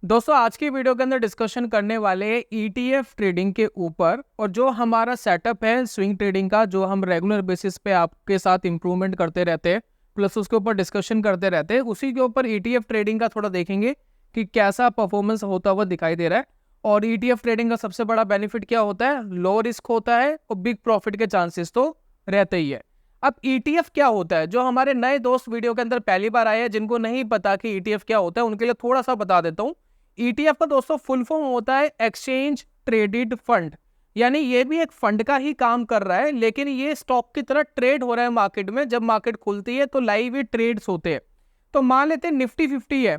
दोस्तों आज की वीडियो के अंदर डिस्कशन करने वाले हैं ईटीएफ ट्रेडिंग के ऊपर। और जो हमारा सेटअप है स्विंग ट्रेडिंग का, जो हम रेगुलर बेसिस पे आपके साथ इंप्रूवमेंट करते रहते हैं, प्लस उसके ऊपर डिस्कशन करते रहते हैं, उसी के ऊपर ईटीएफ ट्रेडिंग का थोड़ा देखेंगे कि कैसा परफॉर्मेंस होता हुआ दिखाई दे रहा है। और ईटीएफ ट्रेडिंग का सबसे बड़ा बेनिफिट क्या होता है? लो रिस्क होता है और बिग प्रॉफिट के चांसेस तो रहते ही है। अब ईटीएफ क्या होता है? जो हमारे नए दोस्त वीडियो के अंदर पहली बार आए हैं, जिनको नहीं पता कि ईटीएफ क्या होता है, उनके लिए थोड़ा सा बता देता हूँ। ईटीएफ का दोस्तों फुल फॉर्म होता है एक्सचेंज ट्रेडेड फंड, यानी ये भी एक फंड का ही काम कर रहा है, लेकिन ये स्टॉक की तरह ट्रेड हो रहा है मार्केट में। जब मार्केट खुलती है तो लाइव ही ट्रेड्स होते हैं। तो मान लेते हैं निफ्टी 50 है।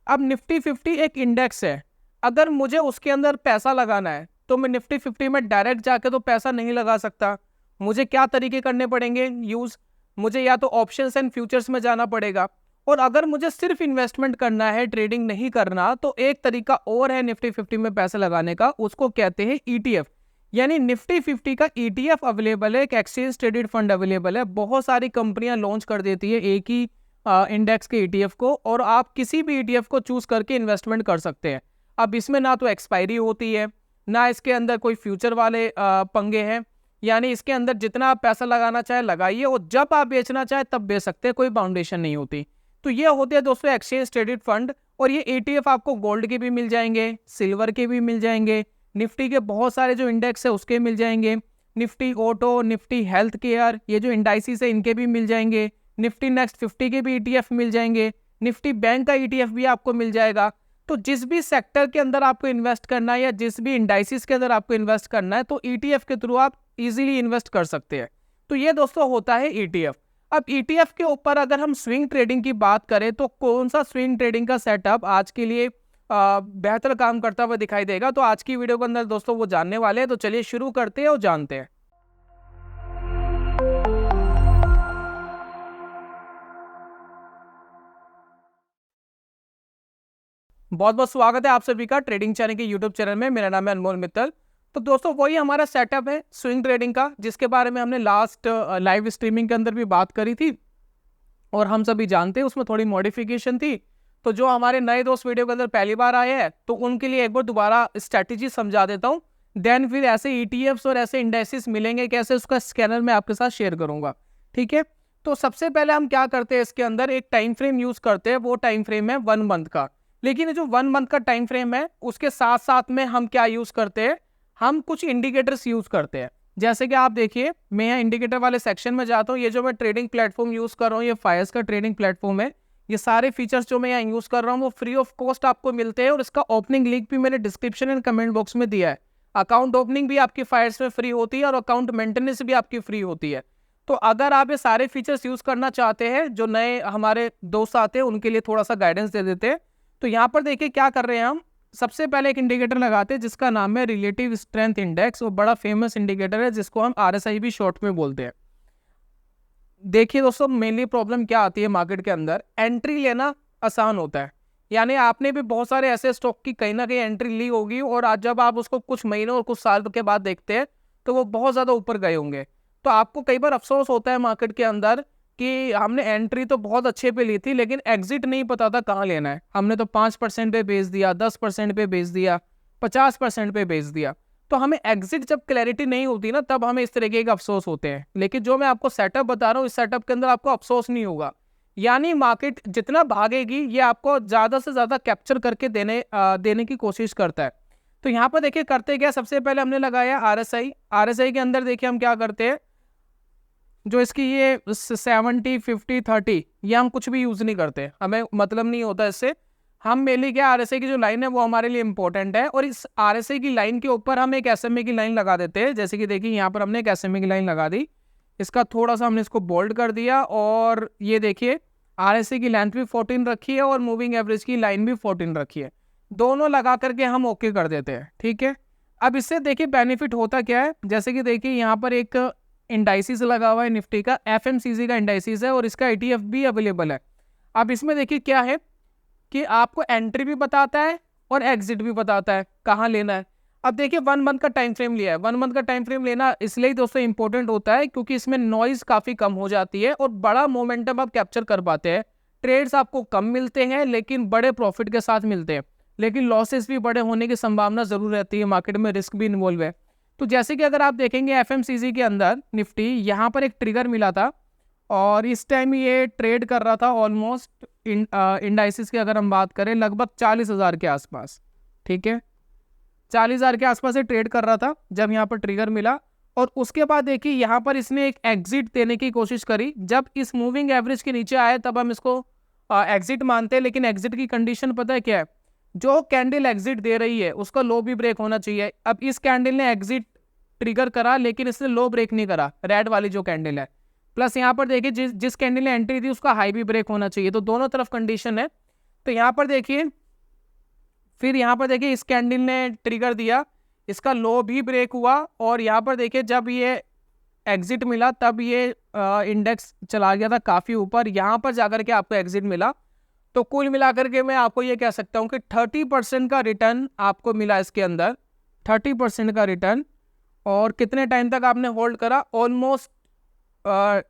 अब निफ्टी 50 एक इंडेक्स है। अगर मुझे उसके अंदर पैसा लगाना है तो मैं निफ्टी 50 में डायरेक्ट जाके तो पैसा नहीं लगा सकता। मुझे क्या तरीके करने पड़ेंगे यूज? मुझे या तो ऑप्शंस एंड फ्यूचर्स में जाना पड़ेगा, और अगर मुझे सिर्फ इन्वेस्टमेंट करना है, ट्रेडिंग नहीं करना, तो एक तरीका और है निफ्टी 50 में पैसे लगाने का, उसको कहते हैं ईटीएफ। यानी निफ्टी 50 का ईटीएफ अवेलेबल है, एक एक्सचेंज ट्रेडेड फंड अवेलेबल है। बहुत सारी कंपनियां लॉन्च कर देती है एक ही इंडेक्स के ईटीएफ को, और आप किसी भी ईटीएफ को चूज करके इन्वेस्टमेंट कर सकते हैं। अब इसमें ना तो एक्सपायरी होती है, ना इसके अंदर कोई फ्यूचर वाले पंगे हैं। यानी इसके अंदर जितना आप पैसा लगाना चाहे लगाइए, और जब आप बेचना चाहे तब बेच सकते हैं, कोई बाउंडेशन नहीं होती। तो ये होते हैं दोस्तों एक्सचेंज ट्रेडेड फंड। और ये ईटीएफ आपको गोल्ड के भी मिल जाएंगे, सिल्वर के भी मिल जाएंगे, निफ्टी के बहुत सारे जो इंडेक्स है उसके मिल जाएंगे, Nifty auto, Nifty health care, ये जो इंडाइसिस है इनके भी मिल जाएंगे, निफ्टी नेक्स्ट 50 के भी ईटीएफ मिल जाएंगे, निफ्टी बैंक का ईटीएफ भी आपको मिल जाएगा। तो जिस भी सेक्टर के अंदर आपको इन्वेस्ट करना है या जिस भी इंडाइसिस के अंदर आपको इन्वेस्ट करना है, तो ईटीएफ के थ्रू आप इजीली इन्वेस्ट कर सकते हैं। तो ये दोस्तों होता है ईटीएफ। अब ईटीएफ के ऊपर अगर हम स्विंग ट्रेडिंग की बात करें, तो कौन सा स्विंग ट्रेडिंग का सेटअप आज के लिए बेहतर काम करता हुआ दिखाई देगा, तो आज की वीडियो के अंदर दोस्तों वो जानने वाले हैं। तो चलिए शुरू करते हैं और जानते हैं। बहुत बहुत स्वागत है आप सभी का ट्रेडिंग चैनल के यूट्यूब चैनल में। मेरा नाम है अनमोल मित्तल। तो दोस्तों वही हमारा सेटअप है स्विंग ट्रेडिंग का, जिसके बारे में हमने लास्ट लाइव स्ट्रीमिंग के अंदर भी बात करी थी, और हम सभी जानते हैं उसमें थोड़ी मॉडिफिकेशन थी। तो जो हमारे नए दोस्त वीडियो के अंदर पहली बार आए हैं, तो उनके लिए एक बार दोबारा स्ट्रैटेजी समझा देता हूँ। देन फिर ऐसे ईटीएफ्स और ऐसे इंडेक्सेस मिलेंगे कैसे, उसका स्कैनर मैं आपके साथ शेयर करूंगा। ठीक है, तो सबसे पहले हम क्या करते हैं, इसके अंदर एक टाइम फ्रेम यूज करते हैं। वो टाइम फ्रेम है 1 मंथ का। लेकिन जो 1 मंथ का टाइम फ्रेम है, उसके साथ साथ में हम क्या यूज करते हैं, हम कुछ इंडिकेटर्स यूज करते हैं। जैसे कि आप देखिए, मैं यहाँ इंडिकेटर वाले सेक्शन में जाता हूँ। ये जो मैं ट्रेडिंग प्लेटफॉर्म यूज कर रहा हूँ, ये फायर्स का ट्रेडिंग प्लेटफॉर्म है। ये सारे फीचर्स जो मैं यहाँ यूज कर रहा हूँ वो फ्री ऑफ कॉस्ट आपको मिलते हैं, और इसका ओपनिंग लिंक भी मैंने डिस्क्रिप्शन एंड कमेंट बॉक्स में दिया है। अकाउंट ओपनिंग भी आपकी फायर्स में फ्री होती है, और अकाउंट मेंटेनेंस भी आपकी फ्री होती है। तो अगर आप ये सारे फीचर्स यूज करना चाहते हैं, जो नए हमारे दोस्त आते हैं उनके लिए थोड़ा सा गाइडेंस दे देते हैं। तो यहाँ पर देखिए क्या कर रहे हैं हम। सबसे पहले एक इंडिकेटर लगाते हैं जिसका नाम है रिलेटिव स्ट्रेंथ इंडेक्स। वो बड़ा फेमस इंडिकेटर है, जिसको हम आरएसआई भी शॉर्ट में बोलते हैं। देखिए दोस्तों, मेनली प्रॉब्लम क्या आती है मार्केट के अंदर, एंट्री लेना आसान होता है। यानी आपने भी बहुत सारे ऐसे स्टॉक की कहीं ना कहीं एंट्री ली होगी, और आज जब आप उसको कुछ महीनों और कुछ साल के बाद देखते हैं तो वो बहुत ज़्यादा ऊपर गए होंगे। तो आपको कई बार अफसोस होता है मार्केट के अंदर कि हमने एंट्री तो बहुत अच्छे पे ली थी, लेकिन एग्जिट नहीं पता था कहाँ लेना है। हमने तो 5% पे बेच दिया, 10% पे बेच दिया, 50% पे बेच दिया। तो हमें एग्जिट जब क्लैरिटी नहीं होती ना, तब हमें इस तरीके के अफसोस होते हैं। लेकिन जो मैं आपको सेटअप बता रहा हूँ, इस सेटअप के अंदर आपको अफसोस नहीं होगा। यानी मार्केट जितना भागेगी, ये आपको ज़्यादा से ज़्यादा कैप्चर करके देने की कोशिश करता है। तो यहाँ पर देखिए करते क्या, सबसे पहले हमने लगाया आरएसआई। आरएसआई के अंदर देखिए हम क्या करते हैं, जो इसकी ये 70, 50, 30, ये हम कुछ भी यूज़ नहीं करते, हमें मतलब नहीं होता इससे। हम मेनली क्या, आरएसआई की जो लाइन है वो हमारे लिए इंपॉर्टेंट है, और इस आरएसआई की लाइन के ऊपर हम एक एसएमए की लाइन लगा देते हैं। जैसे कि देखिए यहाँ पर हमने एक एसएमए की लाइन लगा दी। इसका थोड़ा सा हमने इसको बोल्ड कर दिया, और ये देखिए आरएसआई की लेंथ भी 14 रखी है, और मूविंग एवरेज की लाइन भी 14 रखी है। दोनों लगा करके हम ओके कर देते हैं। ठीक है, अब इससे देखिए बेनिफिट होता क्या है। जैसे कि देखिए यहाँ पर एक इंडाइसिस लगा हुआ है निफ्टी का, एफएमसीजी का इंडाइसिस है, और इसका ईटीएफ भी अवेलेबल है। अब इसमें देखिए क्या है कि आपको एंट्री भी बताता है और एग्जिट भी बताता है कहाँ लेना है। अब देखिए 1 मंथ का टाइम फ्रेम लिया है। 1 मंथ का टाइम फ्रेम लेना इसलिए दोस्तों इंपॉर्टेंट होता है, क्योंकि इसमें नॉइज काफ़ी कम हो जाती है, और बड़ा मोमेंटम आप कैप्चर कर पाते हैं। ट्रेड्स आपको कम मिलते हैं, लेकिन बड़े प्रॉफिट के साथ मिलते हैं। लेकिन लॉसेस भी बड़े होने की संभावना ज़रूर रहती है, मार्केट में रिस्क भी इन्वॉल्व है। तो जैसे कि अगर आप देखेंगे एफएमसीजी के अंदर निफ्टी, यहाँ पर एक ट्रिगर मिला था और इस टाइम ये ट्रेड कर रहा था ऑलमोस्ट इंडाइसिस की अगर हम बात करें लगभग 40,000 के आसपास, ठीक है, 40,000 के आसपास ये ट्रेड कर रहा था जब यहाँ पर ट्रिगर मिला। और उसके बाद देखिए यहाँ पर इसने एक एग्जिट देने की कोशिश करी, जब इस मूविंग एवरेज के नीचे आए तब हम इसको एग्जिट मानते हैं। लेकिन एग्जिट की कंडीशन पता है क्या है, जो कैंडल एग्जिट दे रही है उसका लो भी ब्रेक होना चाहिए। अब इस कैंडल ने एग्जिट ट्रिगर करा लेकिन इसने लो ब्रेक नहीं करा, रेड वाली जो कैंडल है, प्लस यहाँ पर देखिए जिस कैंडल ने एंट्री दी उसका हाई भी ब्रेक होना चाहिए, तो दोनों तरफ कंडीशन है। तो यहाँ पर देखिए फिर यहाँ पर देखिए इस कैंडल ने ट्रिगर दिया, इसका लो भी ब्रेक हुआ और यहाँ पर देखिए जब ये एग्जिट मिला तब ये इंडेक्स चला गया था काफ़ी ऊपर, यहाँ पर जाकर के आपको एग्जिट मिला। तो कुल मिलाकर के मैं आपको ये कह सकता हूँ कि 30% का रिटर्न आपको मिला इसके अंदर, 30% का रिटर्न। और कितने टाइम तक आपने होल्ड करा, ऑलमोस्ट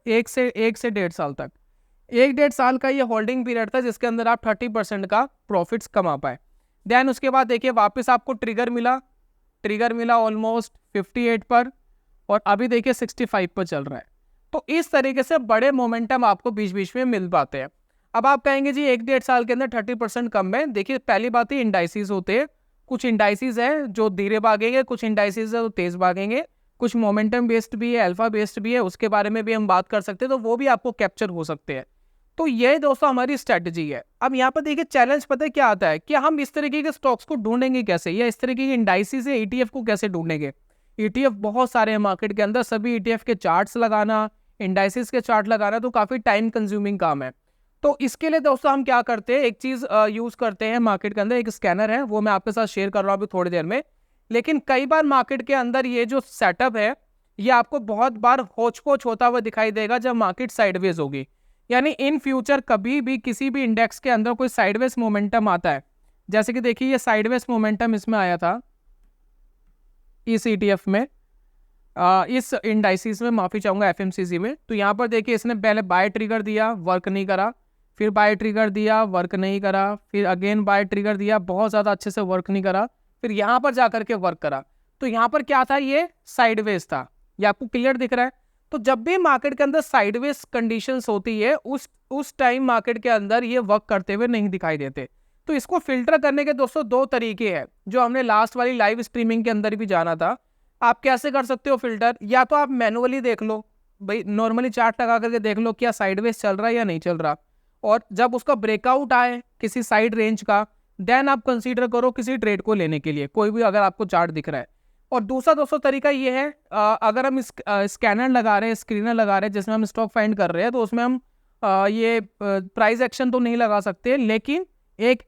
1 से 1.5 साल तक, 1.5 साल का ये होल्डिंग पीरियड था जिसके अंदर आप 30% का प्रॉफिट्स कमा पाए। देन उसके बाद देखिए वापस आपको ट्रिगर मिला ऑलमोस्ट 58 पर और अभी देखिए 65 पर चल रहा है। तो इस तरीके से बड़े मोमेंटम आपको बीच बीच में मिल पाते हैं। अब आप कहेंगे जी 1.5 साल के अंदर 30% कम है। देखिए पहली बात ही इंडाइसिस होते हैं, कुछ इंडाइसिस है जो धीरे भागेंगे, कुछ इंडाइसिस है जो तेज भागेंगे, कुछ मोमेंटम बेस्ड भी है, अल्फा बेस्ड भी है, उसके बारे में भी हम बात कर सकते हैं, तो वो भी आपको कैप्चर हो सकते हैं। तो ये दोस्तों हमारी स्ट्रैटेजी है। अब यहाँ पर देखिए चैलेंज पता है क्या आता है कि हम इस तरीके के स्टॉक्स को ढूंढेंगे कैसे, या इस तरीके के इंडाइसिस या ईटीएफ को कैसे ढूंढेंगे। ईटीएफ बहुत सारे हैं मार्केट के अंदर, सभी ईटीएफ के चार्ट्स लगाना, इंडाइसिस के चार्ट लगाना तो काफ़ी टाइम कंज्यूमिंग काम है। तो इसके लिए दोस्तों हम क्या करते हैं, एक चीज़ यूज़ करते हैं मार्केट के अंदर, एक स्कैनर है, वो मैं आपके साथ शेयर कर रहा हूँ अभी थोड़ी देर में। लेकिन कई बार मार्केट के अंदर ये जो सेटअप है ये आपको बहुत बार होच पोच होता हुआ दिखाई देगा जब मार्केट साइडवेज होगी। यानी इन फ्यूचर कभी भी किसी भी इंडेक्स के अंदर कोई साइडवेज मोमेंटम आता है, जैसे कि देखिए ये साइडवेज मोमेंटम इसमें आया था इस ईटीएफ में, इस इंडाइसिस में, माफ़ी चाहूँगा एफएमसीजी में। तो यहाँ पर देखिए इसने पहले बाय ट्रिगर दिया, वर्क नहीं करा, फिर बाय ट्रिगर दिया, वर्क नहीं करा, फिर अगेन बाय ट्रिगर दिया, बहुत ज़्यादा अच्छे से वर्क नहीं करा, फिर यहाँ पर जाकर के वर्क करा। तो यहाँ पर क्या था, ये साइडवेज था, ये आपको क्लियर दिख रहा है। तो जब भी मार्केट के अंदर साइडवेज कंडीशंस होती है उस टाइम मार्केट के अंदर ये वर्क करते हुए नहीं दिखाई देते। तो इसको फिल्टर करने के दोस्तों दो तरीके हैं जो हमने लास्ट वाली लाइव स्ट्रीमिंग के अंदर भी जाना था। आप कैसे कर सकते हो फिल्टर, या तो आप मैनुअली देख लो, भाई नॉर्मली चार्ट लगा करके देख लो क्या साइडवेज चल रहा है या नहीं चल रहा, और जब उसका ब्रेकआउट आए किसी साइड रेंज का, देन आप कंसीडर करो किसी ट्रेड को लेने के लिए, कोई भी अगर आपको चार्ट दिख रहा है। और दूसरा दोस्तों तरीका ये है, अगर हम स्कैनर लगा रहे हैं, स्क्रीनर लगा रहे हैं जिसमें हम स्टॉक फाइंड कर रहे हैं, तो उसमें हम ये प्राइस एक्शन तो नहीं लगा सकते, लेकिन एक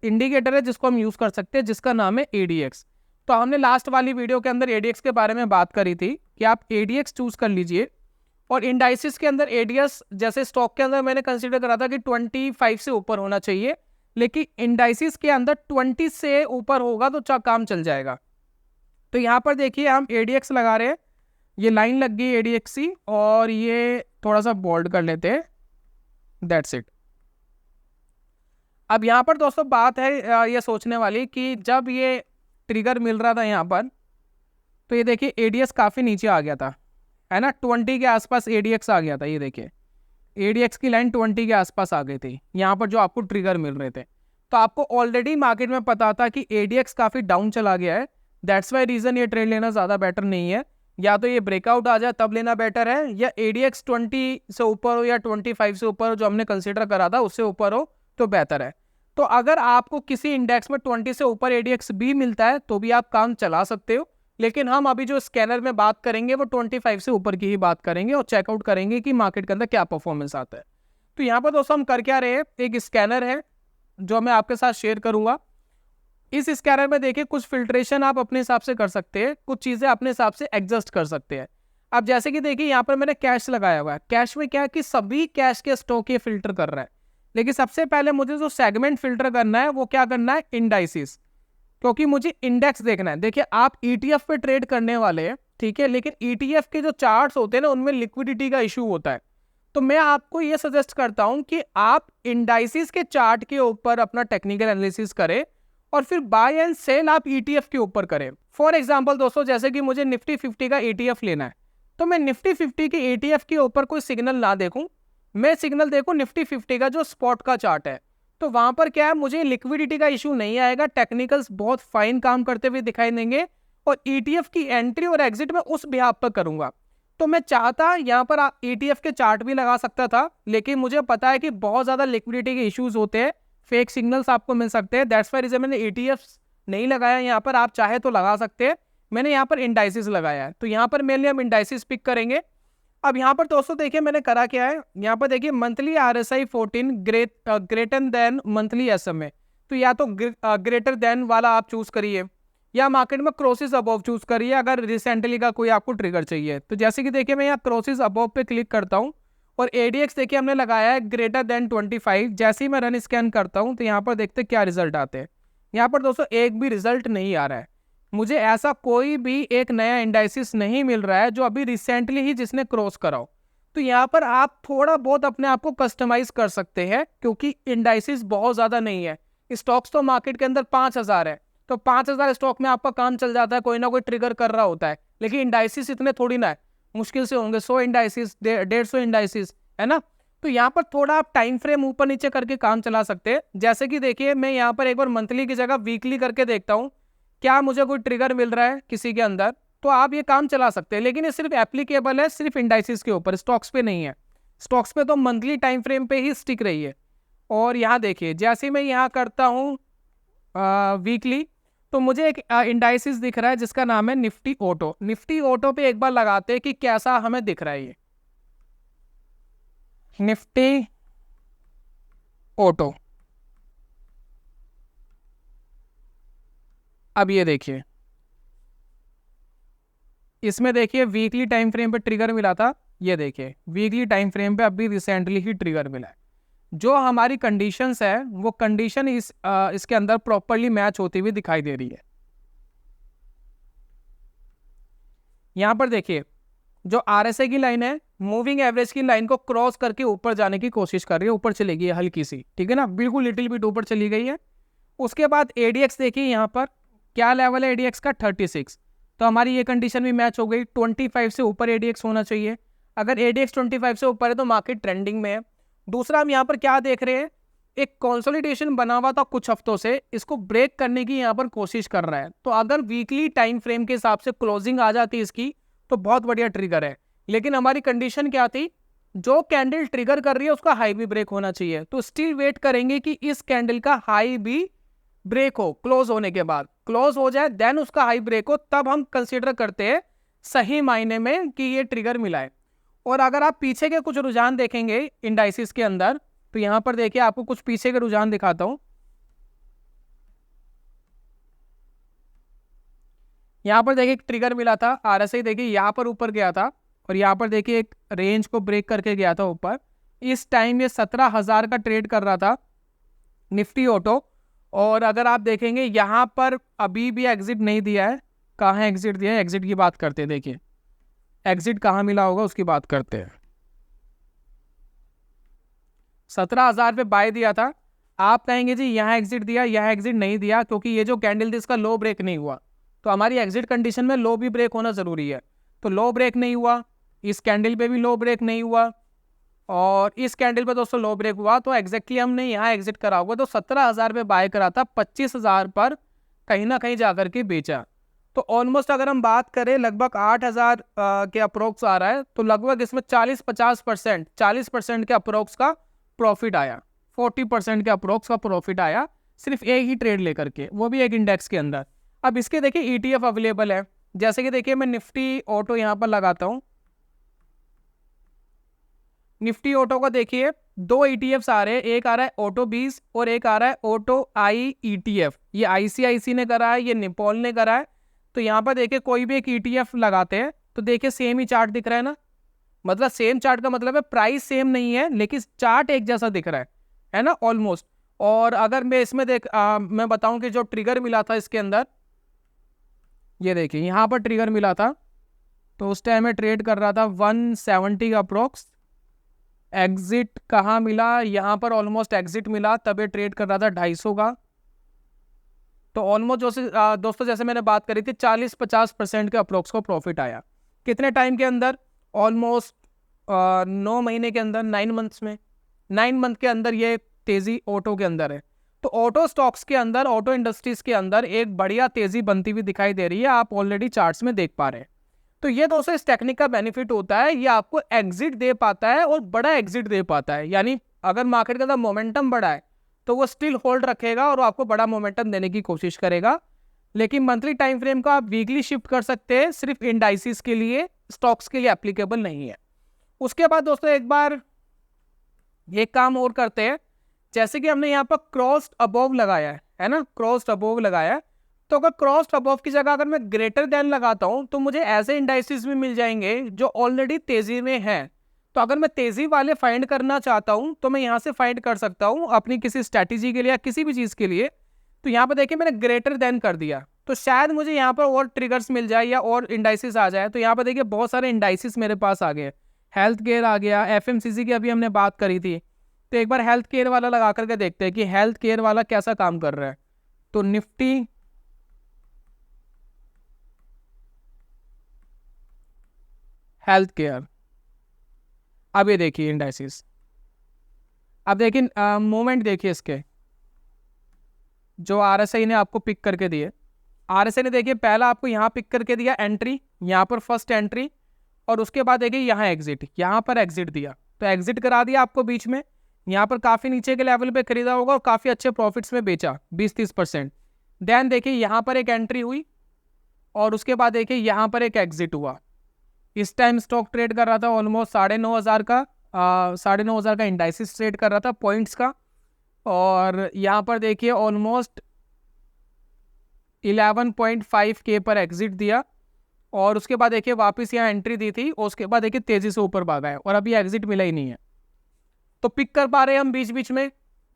इंडिकेटर है जिसको हम यूज़ कर सकते हैं जिसका नाम है ADX। तो हमने लास्ट वाली वीडियो के अंदर ADX के बारे में बात करी थी कि आप ADX चूज़ कर लीजिए। और इंडाइसिस के अंदर ADS जैसे स्टॉक के अंदर मैंने कंसीडर करा था कि 25 से ऊपर होना चाहिए, लेकिन इंडाइसिस के अंदर 20 से ऊपर होगा तो काम चल जाएगा। तो यहाँ पर देखिए हम ADX लगा रहे हैं, ये लाइन लग गई ADX की, और ये थोड़ा सा बोल्ड कर लेते हैं, दैट्स इट। अब यहाँ पर दोस्तों बात है ये सोचने वाली कि जब ये ट्रिगर मिल रहा था यहाँ पर, तो ये देखिए ADX काफ़ी नीचे आ गया था, है ना, 20 के आसपास ADX आ गया था। ये देखिए ADX की लाइन 20 के आसपास आ गई थी यहाँ पर जो आपको ट्रिगर मिल रहे थे। तो आपको ऑलरेडी मार्केट में पता था कि ADX काफ़ी डाउन चला गया है, दैट्स वाई रीज़न ये ट्रेड लेना ज़्यादा बेटर नहीं है। या तो ये ब्रेकआउट आ जाए तब लेना बेटर है, या ADX 20 से ऊपर हो या 25 से ऊपर हो, जो हमने कंसिडर करा था उससे ऊपर हो तो बेहतर है। तो अगर आपको किसी इंडेक्स में 20 से ऊपर ADX भी मिलता है तो भी आप काम चला सकते हो, लेकिन हम अभी जो स्कैनर में बात करेंगे वो 25 से ऊपर की ही बात करेंगे और चेकआउट करेंगे कि मार्केट के अंदर क्या परफॉर्मेंस आता है। तो यहाँ पर दोस्तों हम कर क्या रहे हैं, एक स्कैनर है जो मैं आपके साथ शेयर करूँगा। इस स्कैनर में देखिए कुछ फिल्ट्रेशन आप अपने हिसाब से कर सकते हैं, कुछ चीज़ें अपने हिसाब से एडजस्ट कर सकते हैं। अब जैसे कि देखिए यहाँ पर मैंने कैश लगाया हुआ है, कैश में क्या है कि सभी कैश के स्टॉक ये फिल्टर कर रहा है, लेकिन सबसे पहले मुझे जो सेगमेंट फिल्टर करना है वो क्या करना है, इंडाइसिस, क्योंकि मुझे इंडेक्स देखना है। देखिए आप ETF पे ट्रेड करने वाले हैं, ठीक है, लेकिन ETF के जो चार्ट्स होते हैं ना उनमें लिक्विडिटी का इशू होता है। तो मैं आपको ये सजेस्ट करता हूं कि आप इंडाइसिस के चार्ट के ऊपर अपना टेक्निकल एनालिसिस करें और फिर बाय एंड सेल आप ETF के ऊपर करें। फॉर एग्जांपल दोस्तों, जैसे कि मुझे निफ्टी 50 का ETF लेना है, तो मैं निफ्टी 50 के ETF के ऊपर कोई सिग्नल ना देखूं, मैं सिग्नल देखूं निफ्टी 50 का जो स्पॉट का चार्ट है। तो वहां पर क्या है, मुझे लिक्विडिटी का इशू नहीं आएगा, टेक्निकल्स बहुत फाइन काम करते हुए दिखाई देंगे, और ETF की एंट्री और एग्जिट में उस बिहाफ पर करूंगा। तो मैं चाहता यहाँ पर ETF के चार्ट भी लगा सकता था, लेकिन मुझे पता है कि बहुत ज्यादा लिक्विडिटी के इश्यूज होते हैं, फेक सिग्नल्स आपको मिल सकते हैं, दैट्स वाई रीजन मैंने ETFs नहीं लगाया यहाँ पर। आप चाहे तो लगा सकते हैं, मैंने यहाँ पर इंडाइसिस लगाया है। तो यहाँ पर मेनली हम इंडाइसिस पिक करेंगे। अब यहाँ पर दोस्तों देखिए मैंने करा क्या है, यहाँ पर देखिए monthly RSI 14 greater than monthly SMA। तो या तो ग्रेटर देन वाला आप चूज करिए, या मार्केट में क्रॉसेस अबव चूज करिए अगर रिसेंटली का कोई आपको ट्रिगर चाहिए। तो जैसे कि देखिए मैं यहाँ क्रॉसेस अबव पे क्लिक करता हूँ, और ADX देखिए हमने लगाया है ग्रेटर देन 25। जैसे ही मैं रन स्कैन करता हूँ तो यहाँ पर देखते क्या रिजल्ट आते हैं। यहाँ पर दोस्तों एक भी रिजल्ट नहीं आ रहा है, मुझे ऐसा कोई भी एक नया इंडाइसिस नहीं मिल रहा है जो अभी रिसेंटली ही जिसने क्रॉस कराओ। तो यहाँ पर आप थोड़ा बहुत अपने आप को कस्टमाइज कर सकते हैं, क्योंकि इंडाइसिस बहुत ज्यादा नहीं है। स्टॉक्स तो मार्केट के अंदर 5000 है, तो 5000 स्टॉक में आपका काम चल जाता है, कोई ना कोई ट्रिगर कर रहा होता है। लेकिन इंडाइसिस इतने थोड़ी ना है, मुश्किल से होंगे 100 इंडाइसिस, 150 इंडाइसिस, है ना। तो यहाँ पर थोड़ा आप टाइम फ्रेम ऊपर नीचे करके काम चला सकते हैं। जैसे कि देखिए मैं यहाँ पर एक बार मंथली की जगह वीकली करके देखता हूँ, क्या मुझे कोई ट्रिगर मिल रहा है किसी के अंदर, तो आप ये काम चला सकते हैं। लेकिन ये सिर्फ एप्लीकेबल है सिर्फ इंडाइसिस के ऊपर, स्टॉक्स पे नहीं है। स्टॉक्स पे तो मंथली टाइम फ्रेम पे ही स्टिक रही है। और यहाँ देखिए जैसे मैं यहाँ करता हूँ वीकली, तो मुझे एक इंडाइसिस दिख रहा है जिसका नाम है निफ्टी ऑटो। निफ्टी ऑटो पे एक बार लगाते हैं कि कैसा हमें दिख रहा है ये निफ्टी ऑटो। अब ये देखिए इसमें देखिए वीकली टाइम फ्रेम पे ट्रिगर मिला था, ये देखिए वीकली टाइम फ्रेम पे अभी रिसेंटली ही ट्रिगर मिला है। जो हमारी कंडीशंस है वो कंडीशन इसके अंदर प्रॉपर्ली मैच होती हुई दिखाई दे रही है। यहां पर देखिए जो RSI की लाइन है मूविंग एवरेज की लाइन को क्रॉस करके ऊपर जाने की कोशिश कर रही है, ऊपर चली गई है हल्की सी, ठीक है ना, बिल्कुल लिटिल बिट ऊपर चली गई है। उसके बाद ADX देखिए यहाँ पर क्या लेवल है ADX का 36, तो हमारी ये कंडीशन भी मैच हो गई। 25 से ऊपर ADX होना चाहिए, अगर ADX 25 से ऊपर है तो मार्केट ट्रेंडिंग में है। दूसरा हम यहाँ पर क्या देख रहे हैं, एक कंसोलिडेशन बना हुआ था कुछ हफ्तों से, इसको ब्रेक करने की यहाँ पर कोशिश कर रहा है। तो अगर वीकली टाइम फ्रेम के हिसाब से क्लोजिंग आ जाती है इसकी तो बहुत बढ़िया ट्रिगर है। लेकिन हमारी कंडीशन क्या थी, जो कैंडल ट्रिगर कर रही है उसका हाई भी ब्रेक होना चाहिए। तो स्टिल वेट करेंगे कि इस कैंडल का हाई भी ब्रेक हो, क्लोज होने के बाद क्लोज हो जाए, देन उसका हाई ब्रेक हो, तब हम कंसीडर करते हैं सही मायने में कि ये ट्रिगर मिला है। और अगर आप पीछे के कुछ रुझान देखेंगे इंडाइसिस के अंदर, तो यहां पर देखिए आपको कुछ पीछे के रुझान दिखाता हूं। यहां पर देखिए एक ट्रिगर मिला था RSI, देखिए यहां पर ऊपर गया था, और यहां पर देखिए एक रेंज को ब्रेक करके गया था ऊपर। इस टाइम ये 17,000 का ट्रेड कर रहा था निफ्टी ऑटो। और अगर आप देखेंगे यहां पर अभी भी एग्जिट नहीं दिया है, कहाँ एग्जिट दिया है, एग्जिट की बात करते हैं। देखिए एग्जिट कहाँ मिला होगा उसकी बात करते हैं। 17,000 पे बाय दिया था, आप कहेंगे जी यहाँ एग्जिट दिया, यहाँ एग्जिट नहीं दिया, क्योंकि ये जो कैंडल थी इसका लो ब्रेक नहीं हुआ। तो हमारी एग्जिट कंडीशन में लो भी ब्रेक होना जरूरी है। तो लो ब्रेक नहीं हुआ, इस कैंडल पे भी लो ब्रेक नहीं हुआ, और इस कैंडल पे दोस्तों लो ब्रेक हुआ, तो एग्जैक्टली हमने यहाँ एग्जिट करा हुआ। तो 17,000 पे बाय करा था, 25,000 पर कहीं ना कहीं जाकर के बेचा। तो ऑलमोस्ट अगर हम बात करें लगभग 8,000 के अप्रोक्स आ रहा है, तो लगभग इसमें 40% के अप्रोक्स का प्रॉफिट आया, 40% के अप्रोक्स का प्रॉफिट आया सिर्फ एक ही ट्रेड लेकर के, वो भी एक इंडेक्स के अंदर। अब इसके देखिए ETF अवेलेबल है, जैसे कि देखिए मैं निफ्टी ऑटो यहाँ पर लगाता हूँ। निफ्टी ऑटो का देखिए 2 ETFs आ रहे हैं, एक आ रहा है ऑटो 20 और एक आ रहा है ऑटो आई ETF। ये ICICI ने करा है, ये निपॉल ने करा है। तो यहाँ पर देखिए कोई भी एक ETF लगाते हैं तो देखिए सेम ही चार्ट दिख रहा है ना, मतलब सेम चार्ट का मतलब है प्राइस सेम नहीं है लेकिन चार्ट एक जैसा दिख रहा है ना ऑलमोस्ट। और अगर मैं इसमें मैं बताऊं कि जो ट्रिगर मिला था इसके अंदर, ये देखिए यहाँ पर ट्रिगर मिला था, तो उस टाइम में ट्रेड कर रहा था 170 का अप्रोक्स। एग्जिट कहाँ मिला, यहाँ पर ऑलमोस्ट एग्जिट मिला, तब ये ट्रेड कर रहा था 250 का। तो ऑलमोस्ट दोस्तों जैसे मैंने बात करी थी 40-50% के अप्रोक्स को प्रॉफिट आया। कितने टाइम के अंदर? ऑलमोस्ट 9 महीने के अंदर, 9 मंथ्स में, 9 मंथ के अंदर ये तेजी ऑटो के अंदर है। तो ऑटो स्टॉक्स के अंदर, ऑटो इंडस्ट्रीज के अंदर एक बढ़िया तेजी बनती हुई दिखाई दे रही है, आप ऑलरेडी चार्ट्स में देख पा रहे हैं। तो ये दोस्तों इस टेक्निक का बेनिफिट होता है, ये आपको एग्जिट दे पाता है और बड़ा एग्जिट दे पाता है। यानी अगर मार्केट का अंदर मोमेंटम बढ़ा है तो वो स्टिल होल्ड रखेगा और आपको बड़ा मोमेंटम देने की कोशिश करेगा। लेकिन मंथली टाइम फ्रेम को आप वीकली शिफ्ट कर सकते हैं, सिर्फ इंडाइसिस के लिए, स्टॉक्स के लिए एप्लीकेबल नहीं है। उसके बाद दोस्तों एक बार एक काम और करते हैं, जैसे कि हमने यहाँ पर क्रॉस्ड अबोव लगाया है ना, क्रॉस्ड अबोव लगाया है। तो अगर क्रॉस्ड अबोव की जगह अगर मैं ग्रेटर देन लगाता हूं तो मुझे ऐसे इंडाइसिस भी मिल जाएंगे जो ऑलरेडी तेजी में हैं। तो अगर मैं तेजी वाले फाइंड करना चाहता हूं तो मैं यहां से फाइंड कर सकता हूं अपनी किसी स्ट्रैटेजी के लिए या किसी भी चीज के लिए। तो यहां पर देखिए मैंने ग्रेटर देन कर दिया, तो शायद मुझे यहां पर और ट्रिगर्स मिल जाए या और इंडाइसिस आ जाए। तो यहां पर देखिए बहुत सारे इंडाइसिस मेरे पास आ गए, हेल्थ केयर आ गया, एफएमसीजी की अभी हमने बात करी थी। तो एक बार हेल्थ केयर वाला लगा करके देखते हैं कि हेल्थ केयर वाला कैसा काम कर रहा है। तो निफ्टी हेल्थ केयर, अब ये देखिए इंडाइसिस, अब देखिए मूवमेंट देखिए इसके, जो आरएसआई ने आपको पिक करके दिए। आरएसआई ने देखिए पहला आपको यहाँ पिक करके दिया एंट्री, यहाँ पर फर्स्ट एंट्री, और उसके बाद देखिए यहाँ एग्जिट, यहाँ पर एग्जिट दिया, तो एग्जिट करा दिया आपको बीच में। यहाँ पर काफी नीचे के लेवल पे खरीदा होगा और काफी अच्छे प्रॉफिट्स में बेचा, 20-30%। देन देखिए यहाँ पर एक एंट्री हुई और उसके बाद देखिए यहाँ पर एक एग्जिट हुआ। इस टाइम स्टॉक ट्रेड कर रहा था ऑलमोस्ट 9,500 का, 9,500 का इंडाइसिस ट्रेड कर रहा था पॉइंट्स का। और यहाँ पर देखिए ऑलमोस्ट 11.5K पर एग्जिट दिया और उसके बाद देखिए वापस यहाँ एंट्री दी थी और उसके बाद देखिए तेजी से ऊपर भागा है और अभी एग्जिट मिला ही नहीं है। तो पिक कर पा रहे हैं हम बीच बीच में।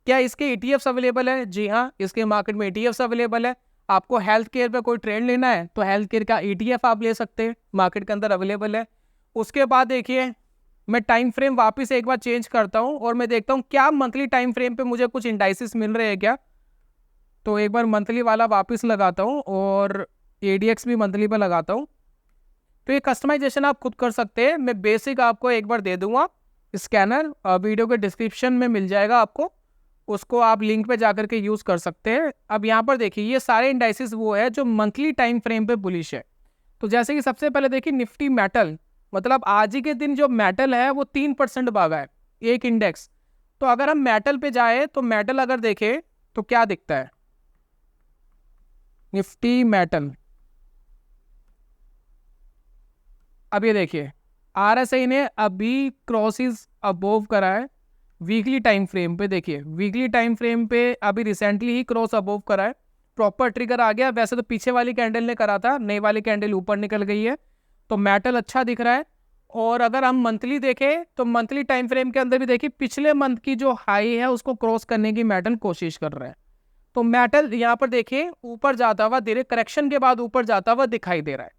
क्या इसके ETFs अवेलेबल है? जी हाँ, इसके मार्केट में ETFs अवेलेबल है। आपको हेल्थ केयर पे कोई ट्रेड लेना है तो हेल्थ केयर का ETF आप ले सकते हैं, मार्केट के अंदर अवेलेबल है। उसके बाद देखिए मैं टाइम फ्रेम वापस एक बार चेंज करता हूं और मैं देखता हूं क्या मंथली टाइम फ्रेम पे मुझे कुछ इंडाइसिस मिल रहे हैं क्या। तो एक बार मंथली वाला वापस लगाता हूं और ADX भी मंथली पर लगाता हूं। तो ये कस्टमाइजेशन आप खुद कर सकते हैं, मैं बेसिक आपको एक बार दे दूंगा स्कैनर, वीडियो के डिस्क्रिप्शन में मिल जाएगा आपको, उसको आप लिंक पे जाकर के यूज कर सकते हैं। अब यहाँ पर देखिए ये सारे इंडाइसिस वो है जो मंथली टाइम फ्रेम पे बुलिश है। तो जैसे कि सबसे पहले देखिए निफ्टी मेटल, मतलब आज ही के दिन जो मेटल है वो 3% भागा है एक इंडेक्स। तो अगर हम मेटल पे जाए तो मेटल अगर देखें तो क्या दिखता है, निफ्टी मेटल, अब ये देखिए RSI ने अभी क्रॉसिस अबोव करा है वीकली टाइम फ्रेम पे। देखिए वीकली टाइम फ्रेम पे अभी रिसेंटली ही क्रॉस अबोव करा है, प्रॉपर ट्रिगर आ गया। वैसे तो पीछे वाली कैंडल ने करा था, नई वाली कैंडल ऊपर निकल गई है, तो मेटल अच्छा दिख रहा है। और अगर हम मंथली देखें तो मंथली टाइम फ्रेम के अंदर भी देखिए पिछले मंथ की जो हाई है उसको क्रॉस करने की मेटल कोशिश कर रहा है। तो मेटल यहाँ पर देखिए ऊपर जाता हुआ, धीरे करेक्शन के बाद ऊपर जाता हुआ दिखाई दे रहा है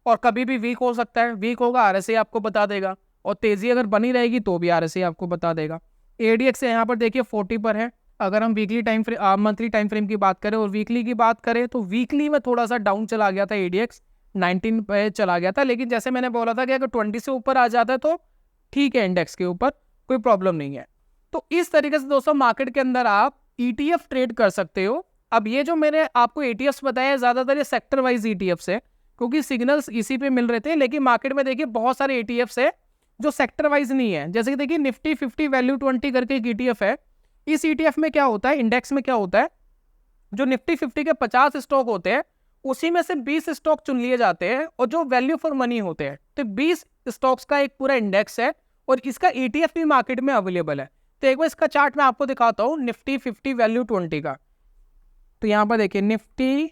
और कभी भी वीक हो सकता है। वीक होगा RSI आपको बता देगा और तेजी अगर बनी रहेगी तो भी RSI आपको बता देगा। ADX यहाँ पर देखिए 40 पर है। अगर हम weekly time frame monthly time frame की बात करें और वीकली की बात करें तो वीकली में थोड़ा सा डाउन चला गया था, ADX 19 पे चला गया था। लेकिन जैसे मैंने बोला था कि अगर 20 से ऊपर आ जाता है तो ठीक है, इंडेक्स के ऊपर कोई प्रॉब्लम नहीं है। तो इस तरीके से दोस्तों मार्केट के अंदर आप ETF ट्रेड कर सकते हो। अब ये जो मैंने आपको ETFs बताया ज्यादातर ये सेक्टर वाइज ETFs है क्योंकि सिग्नल्स इसी पे मिल रहे थे। लेकिन मार्केट में देखिए बहुत सारे ETFs है जो सेक्टर वाइज नहीं है। जैसे कि देखिए निफ्टी 50 वैल्यू 20 करके एक ETF है। इस ETF में क्या होता है, इंडेक्स में क्या होता है, जो निफ्टी 50 के 50 स्टॉक होते हैं उसी में से 20 स्टॉक चुन लिए जाते हैं और जो वैल्यू फॉर मनी होते हैं। तो 20 स्टॉक्स का एक पूरा इंडेक्स है और इसका ETF भी मार्केट में अवेलेबल है। तो एक बार इसका चार्ट मैं आपको दिखाता हूँ निफ्टी 50 वैल्यू 20 का। तो यहां पर देखिए निफ्टी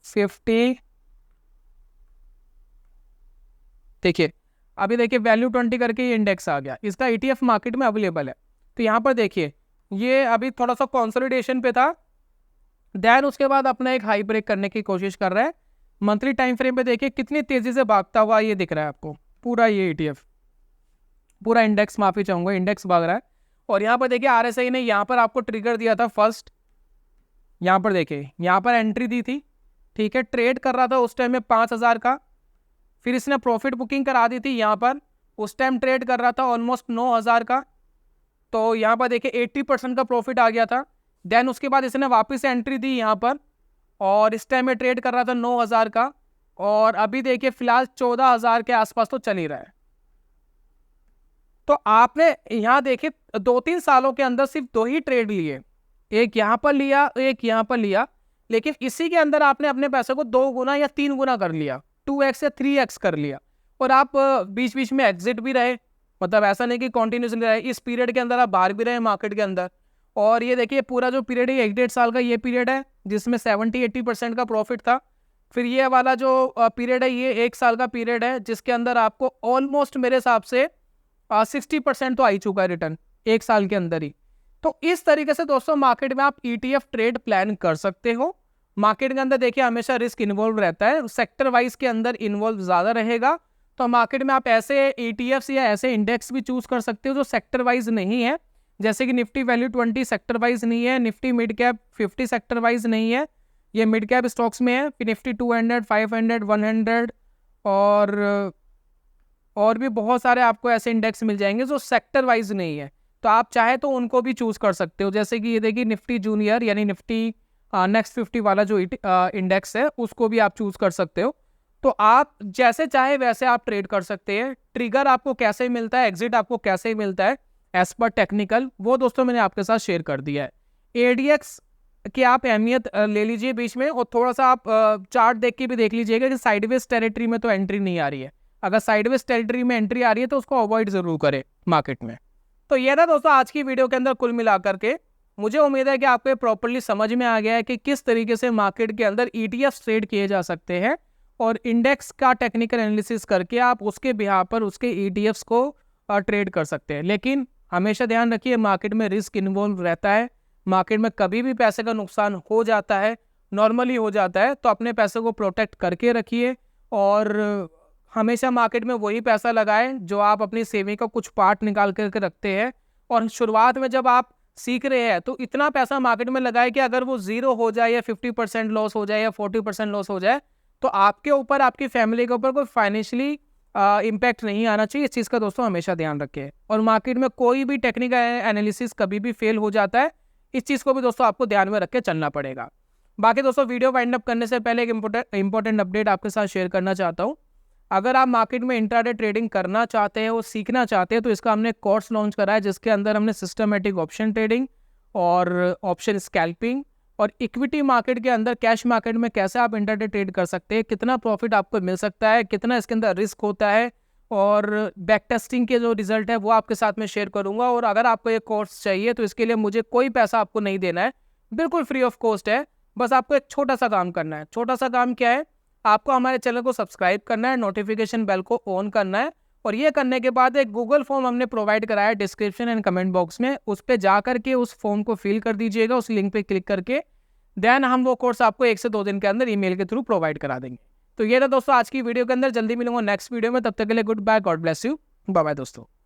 50, देखिए अभी देखिए वैल्यू 20 करके ये इंडेक्स आ गया, इसका ETF मार्केट में अवेलेबल है। तो यहाँ पर देखिए ये अभी थोड़ा सा कंसोलिडेशन पे था, देन उसके बाद अपना एक हाई ब्रेक करने की कोशिश कर रहा है। मंथली टाइम फ्रेम पे देखिए कितनी तेजी से भागता हुआ ये दिख रहा है आपको, पूरा ये ETF, पूरा इंडेक्स, माफी चाहूंगा, इंडेक्स भाग रहा है। और यहाँ पर देखिए RSI ने यहाँ पर आपको ट्रिगर दिया था फर्स्ट, यहाँ पर देखिए, यहाँ पर एंट्री दी थी, ठीक है, ट्रेड कर रहा था उस टाइम में 5,000 का, फिर इसने प्रॉफिट बुकिंग करा दी थी यहाँ पर, उस टाइम ट्रेड कर रहा था ऑलमोस्ट 9,000 का, तो यहाँ पर देखिए 80% का प्रॉफिट आ गया था। देन उसके बाद इसने वापस एंट्री दी यहाँ पर, और इस टाइम में ट्रेड कर रहा था 9,000 का, और अभी देखिए फिलहाल 14,000 के आसपास तो चल ही रहा है। तो आपने यहाँ देखिए 2-3 सालों के अंदर सिर्फ 2 ही ट्रेड लिए, एक यहाँ पर लिया, एक यहाँ पर लिया, लेकिन इसी के अंदर आपने अपने पैसे को 2 गुना या 3 गुना कर लिया, 2x या 3x कर लिया, और आप बीच बीच में एग्जिट भी रहे, मतलब ऐसा नहीं कि कॉन्टिन्यूसली रहे, इस पीरियड के अंदर आप बाहर भी रहे मार्केट के अंदर। और ये देखिए पूरा जो पीरियड है 1-1.5 साल का ये पीरियड है, जिसमें 70-80% का प्रॉफिट था। फिर ये वाला जो पीरियड है ये 1 साल का पीरियड है, जिसके अंदर आपको ऑलमोस्ट मेरे हिसाब से 60% तो आ ही चुका है रिटर्न 1 साल के अंदर ही। तो इस तरीके से दोस्तों मार्केट में आप ETF ट्रेड प्लान कर सकते हो। मार्केट के अंदर देखिए हमेशा रिस्क इन्वॉल्व रहता है, सेक्टर वाइज के अंदर इन्वॉल्व ज़्यादा रहेगा, तो मार्केट में आप ऐसे ETFs या ऐसे इंडेक्स भी चूज कर सकते हो जो सेक्टर वाइज नहीं है, जैसे कि निफ्टी वैल्यू 20 सेक्टर वाइज नहीं है, Nifty mid cap 50 sector wise नहीं है, ये मिड कैप स्टॉक्स में है, फिर निफ्टी 200, 500, 100 और भी बहुत सारे आपको ऐसे इंडेक्स मिल जाएंगे जो सेक्टर वाइज नहीं है, तो आप चाहे तो उनको भी चूज कर सकते हो। जैसे कि ये देखिए निफ्टी जूनियर यानी निफ्टी नेक्स्ट 50 वाला जो इंडेक्स है उसको भी आप चूज कर सकते हो। तो आप जैसे चाहे वैसे आप ट्रेड कर सकते हैं। ट्रिगर आपको कैसे मिलता है, एग्जिट आपको कैसे मिलता है एज पर टेक्निकल, वो दोस्तों मैंने आपके साथ शेयर कर दिया है। ADX की आप अहमियत ले लीजिए बीच में, और थोड़ा सा आप चार्ट देख के भी देख लीजिएगा कि साइडवेज टेरिटरी में तो एंट्री नहीं आ रही है, अगर साइडवेज टेरिटरी में एंट्री आ रही है तो उसको अवॉइड जरूर करें मार्केट में। तो ये था दोस्तों आज की वीडियो के अंदर कुल मिलाकर के। मुझे उम्मीद है कि आपको प्रॉपर्ली समझ में आ गया है कि किस तरीके से मार्केट के अंदर ETF ट्रेड किए जा सकते हैं, और इंडेक्स का टेक्निकल एनालिसिस करके आप उसके बिहार पर उसके ETFs को ट्रेड कर सकते हैं। लेकिन हमेशा ध्यान रखिए मार्केट में रिस्क इन्वॉल्व रहता है, मार्केट में कभी भी पैसे का नुकसान हो जाता है, नॉर्मली हो जाता है, तो अपने पैसे को प्रोटेक्ट करके रखिए, और हमेशा मार्केट में वही पैसा लगाएं जो आप अपनी सेविंग का कुछ पार्ट निकाल करके रखते हैं। और शुरुआत में जब आप सीख रहे हैं तो इतना पैसा मार्केट में लगाए कि अगर वो 0 हो जाए या 50% लॉस हो जाए या 40% लॉस हो जाए तो आपके ऊपर, आपकी फैमिली के ऊपर कोई फाइनेंशियली इम्पैक्ट नहीं आना चाहिए। इस चीज़ का दोस्तों हमेशा ध्यान रखें। और मार्केट में कोई भी टेक्निकल एनालिसिस कभी भी फेल हो जाता है, इस चीज़ को भी दोस्तों आपको ध्यान में रख के चलना पड़ेगा। बाकी दोस्तों वीडियो वाइंड अप करने से पहले एक इंपॉर्टेंट अपडेट आपके साथ शेयर करना चाहता हूँ। अगर आप मार्केट में इंट्राडे ट्रेडिंग करना चाहते हैं, वो सीखना चाहते हैं, तो इसका हमने कोर्स लॉन्च करा है, जिसके अंदर हमने सिस्टमेटिक ऑप्शन ट्रेडिंग और ऑप्शन स्कैल्पिंग और इक्विटी मार्केट के अंदर कैश मार्केट में कैसे आप इंट्राडे ट्रेड कर सकते हैं, कितना प्रॉफिट आपको मिल सकता है, कितना इसके अंदर रिस्क होता है, और बैक टेस्टिंग के जो रिजल्ट है वो आपके साथ में शेयर करूंगा। और अगर आपको ये कोर्स चाहिए तो इसके लिए मुझे कोई पैसा आपको नहीं देना है, बिल्कुल फ्री ऑफ कॉस्ट है। बस आपको एक छोटा सा काम करना है। छोटा सा काम क्या है, आपको हमारे चैनल को सब्सक्राइब करना है, नोटिफिकेशन बेल को ऑन करना है, और ये करने के बाद एक गूगल फॉर्म हमने प्रोवाइड कराया है डिस्क्रिप्शन एंड कमेंट बॉक्स में, उस पर जा करके उस फॉर्म को फिल कर दीजिएगा, उस लिंक पे क्लिक करके। देन हम वो कोर्स आपको 1 से 2 दिन के अंदर ईमेल के थ्रू प्रोवाइड करा देंगे। तो ये था दोस्तों आज की वीडियो के अंदर। जल्दी मिलूंगा नेक्स्ट वीडियो में, तब तक के लिए good bye, God bless you, bye bye दोस्तों।